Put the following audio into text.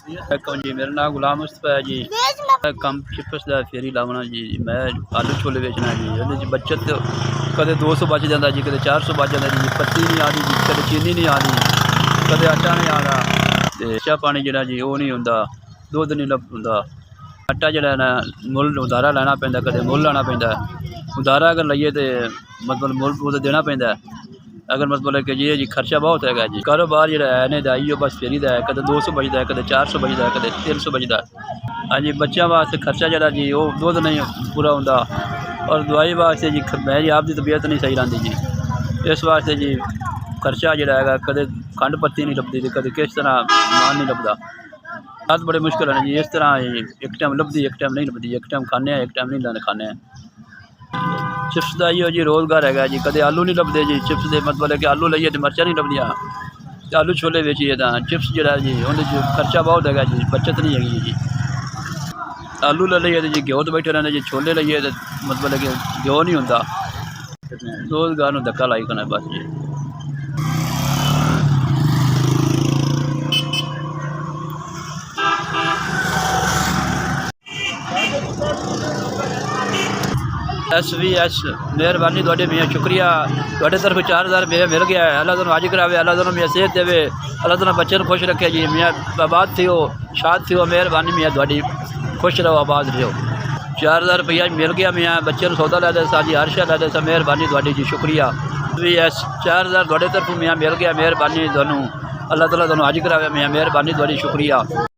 जी मेरा नाम गुलाम मुस्तफा है जी। कम चिप्स का फेरी लावना जी। मैं आलू छोले बेचना जी। ये बचत कदे 200 बच जाता जी, कदे 400 बच जाता जी। पत्ती नहीं आती जी, कदे चीनी नहीं आती, कदे आटा नहीं आ रहा, तो चाह पानी जोड़ा जी वो नहीं होंदा, दुध नहीं होंदा। आटा जोड़ा ना मुल उधारा लैना पैंदा, कदे मुल लाना पैंदा। उधारा अगर लईए तो मतलब मुल वो देना पैंदा। अगर मतलब कि ये जी खर्चा बहुत है जी। कारोबार जो है ने दाइयो बस फेरी का है, कदे 200 बचता है, कदे 400 बचता है, कदे 300 बचता है। हाँ जी, बच्चों वास्ते खर्चा जरा जी वो दुध नहीं पूरा होंदा, और दवाई वास्ते जी मैं जी आपकी तबीयत नहीं सही रही जी, इस वास्ते जी खर्चा जोड़ा है कदे खंड पत्ती नहीं लभदी, कदे किस तरह माल नहीं लभदा। हाथ बड़े मुश्किल है जी। इस तरह एक टाइम लभदी, एक टाइम नहीं लभदी, एक टाइम खाने, एक टाइम नहीं खाने। चिप्स का इो जी रोज़गार है जी। कदे आलू नहीं लभदे जी, चिप्स के मतलब कि आलू लाइए तो मिर्चा नहीं लभदियाँ, आलू छोले बेचिए तो चिप्स जोड़ा जी उन्हें खर्चा बहुत है जी, बचत नहीं हैगी जी। आलू ले लीए तो जी घ्यो तो बैठे रहते जी, छोले लाइए तो मतलब कि घ्यो नहीं होंदा। रोज़गार में धक्का लाई करना बस जी। SVS मेहरबानी थोड़ी मियाँ, शुक्रिया थोड़े तरफ 4000 रुपये मिल गया है। अल्लाह तुहानू हज करावे, अल्लाह तुहानू मियाँ सेहत देवे, अल्लाह तुहानू बच्चे खुश रखे जी। मियाँ आबाद थी हो, शाद थी हो, मेहरबानी मियाँ थोड़ी, खुश रहो, आबाद रहो। 4000 रुपया मिल गया मियाँ, बच्चे सौदा लै दे सा जी, हर शा लै दे सा, मेहरबानी थोड़ी जी, शुक्रिया। SVS 4000 थोड़े तरफ मियाँ मिल गया, मेहरबानी थानू, अल्लाह ताला तुहानू हज करावे मियाँ, मेहरबानी थोड़ी, शुक्रिया।